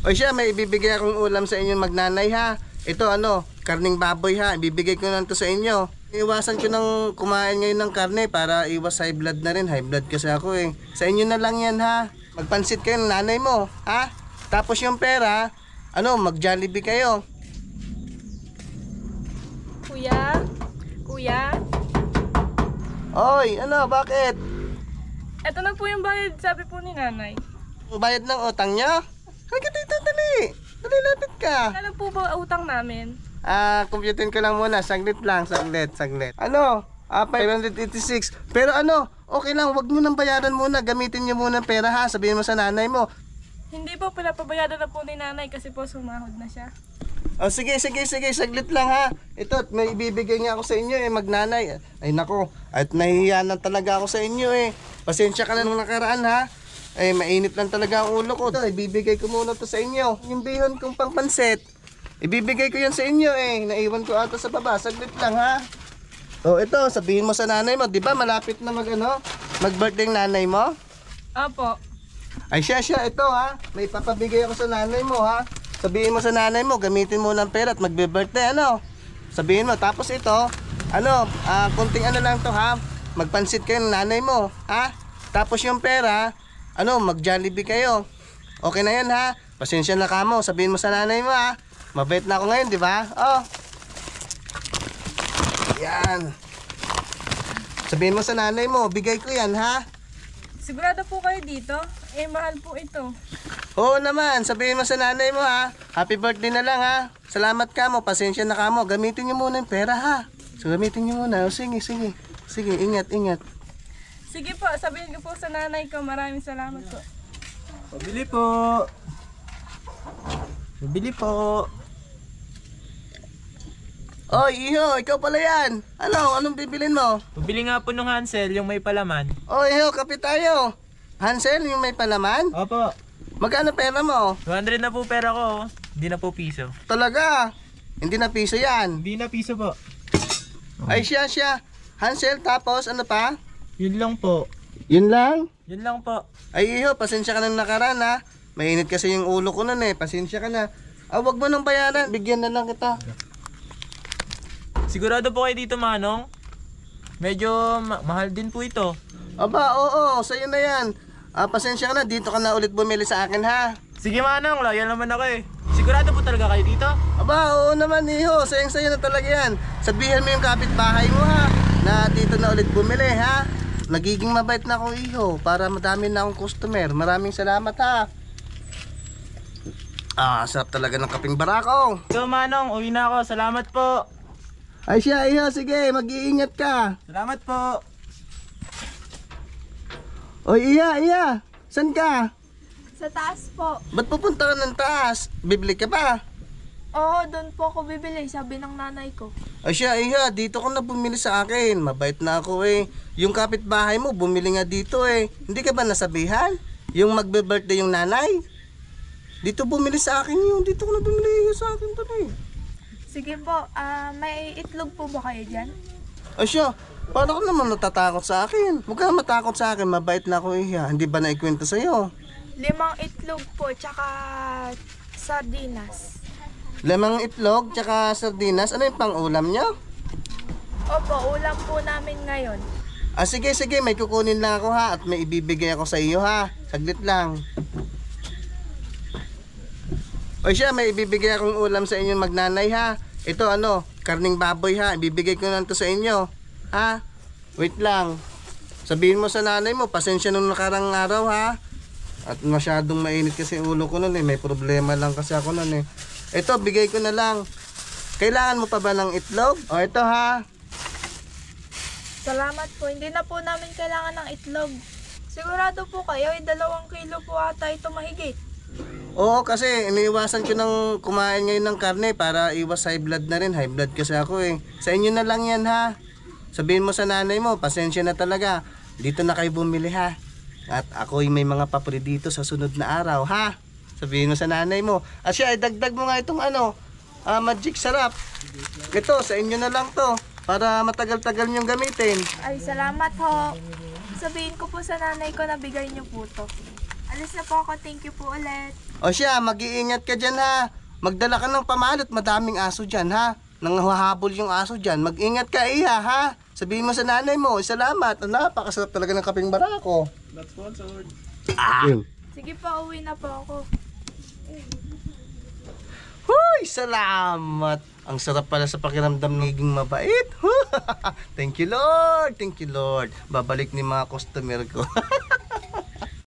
O siya, may ibibigay akong ulam sa inyong magnanay ha. Ito karning baboy ha. Ibibigay ko na to sa inyo. Iwasan ko ng kumain ngayon ng karne para iwas high blood na rin. High blood kasi ako eh. Sa inyo na lang yan ha. Magpansit kayo ng nanay mo ha. Tapos yung pera, mag-Jollibee kayo. Kuya? Kuya? Oy, bakit? Ito na po yung bayad, sabi po ni nanay. Bayad ng utang niya? Halika dito, dali. Dali, lapit ka. Ano po ba utang namin? Computin ko lang muna. Saglit lang, saglit. 586. Pero okay lang, wag mo nang bayaran muna. Gamitin niyo muna pera ha. Sabihin mo sa nanay mo. Hindi po, pinapabayaran na po ni nanay kasi po sumahod na siya. Sige, saglit lang ha. Ito, may ibibigay nga ako sa inyo magnanay. Ay nako, at nahihiya na talaga ako sa inyo Pasensya ka na nung nakaraan ha. Mainit lang talaga ang ulo ko. Ito, ibibigay ko muna to sa inyo. Yung bihon kong pangpansit. Ibibigay ko yan sa inyo Naiwan ko ata sa baba. Saglit lang ha. Ito, sabihin mo sa nanay mo. Di ba malapit na mag-birthday ng nanay mo? Opo. Ay siya, ito ha. May papabigay ako sa nanay mo ha. Sabihin mo sa nanay mo, gamitin mo ng pera at magbe-birthday Sabihin mo, tapos ito, kunting lang to ha. Magpansit kayo ng nanay mo ha. Tapos yung pera, mag-Jollibee kayo. Okay na yan ha. Pasensya na ka mo. Sabihin mo sa nanay mo ha. Mabait na ako ngayon, di ba? Yan. Sabihin mo sa nanay mo, bigay ko yan ha. Sigurado po kayo dito? Mahal po ito. Oo naman, sabihin mo sa nanay mo ha. Happy birthday na lang ha. Salamat ka mo, pasensya na ka mo. Gamitin niyo muna yung pera ha. So gamitin niyo muna. Sige, ingat. Sige po, sabihin ko po sa nanay ko. Maraming salamat po. Pabili po. Oy, iho, ikaw pala yan. Anong bibilin mo? Pabili nga po ng Hansel, yung may palaman. Oy, iho, kapit tayo. Hansel, yung may palaman? Opo. Magkano pera mo? 200 na po pera ko. Hindi na po piso. Talaga? Hindi na piso yan. Hindi na piso po. Ay siya. Hansel, tapos ano pa? Yun lang po. Yun lang? Yun lang po. Ay iho, pasensya ka na nakaraan ha. Mainit kasi yung ulo ko nun pasensya ka na. Wag mo nang bayaran, bigyan na lang kita. Sigurado po kayo dito, Manong? Medyo mahal din po ito. Aba, oo, sa'yo na yan. Pasensya ka na, dito ka na ulit bumili sa akin ha. Sige, Manong, loyal naman ako Sigurado po talaga kayo dito? Aba, oo naman iho, sayang-sayo na talaga yan. Sabihan mo yung kapitbahay mo ha, na dito na ulit bumili ha. Nagiging mabait na ako iho, para madami na akong customer. Maraming salamat ha. Sarap talaga ng kaping barako. So, Manong, uwi na ako. Salamat po. Ay siya, iho, sige, mag-iingat ka. Salamat po. Oy, iya, saan ka? Sa taas po. Ba't pupunta ka ng taas? Bibili ka pa? Oo, doon po ako bibili, sabi ng nanay ko. Ay siya, iya, dito ka na bumili sa akin. Mabait na ako Yung kapitbahay mo, bumili nga dito Hindi ka ba nasabihan? Yung magbe-birthday yung nanay? Dito bumili sa akin yung dito ko na bumili sa akin Sige po, may itlog po ba kayo dyan? Ay siya, paano ka naman natatakot sa akin? Huwag ka matakot sa akin, mabait na ako Hindi ba naikwento sa'yo? 5 itlog po, tsaka sardinas. 5 itlog, tsaka sardinas. Ano yung pang-ulam nyo? Opo, ulam po namin ngayon. Sige, may kukunin lang ako ha. At may ibibigay ako sa iyo ha. Saglit lang. O siya, may ibibigay akong ulam sa inyong magnanay ha. Ito karning baboy ha. Ibibigay ko na to sa inyo. Ha? Wait lang. Sabihin mo sa nanay mo, pasensya nung nakarang araw ha. At masyadong mainit kasi ulo ko nun May problema lang kasi ako nun Ito, bigay ko na lang. Kailangan mo pa ba ng itlog? O ito ha. Salamat po, hindi na po namin kailangan ng itlog. Sigurado po kayo, 2 kilo po ata ito mahigit. Oo, kasi iniiwasan ko ng kumain ngayon ng karne para iwas high blood na rin. High blood kasi ako Sa inyo na lang yan ha. Sabihin mo sa nanay mo, pasensya na talaga. Dito na kayo bumili ha. At ako'y may mga papuri dito sa sunod na araw ha. Sabihin mo sa nanay mo. Siya, dagdag mo nga itong magic sarap. Ito, sa inyo na lang to. Para matagal-tagal niyong gamitin. Ay, salamat ho. Sabihin ko po sa nanay ko na bigay niyo po to. Alis na po ako. Thank you po ulit. O siya, mag-iingat ka dyan ha. Magdala ka ng pamalot, madaming aso dyan ha. Nanghahabol yung aso dyan. Mag-ingat ka iya ha. Sabihin mo sa nanay mo, salamat. Napakasarap talaga ng kaping barako. Not sponsored. Yun. Sige po, uwi na po ako. Huy, salamat. Ang sarap pala sa pakiramdam naging mabait. Thank you Lord, thank you Lord. Babalik ni mga customer ko.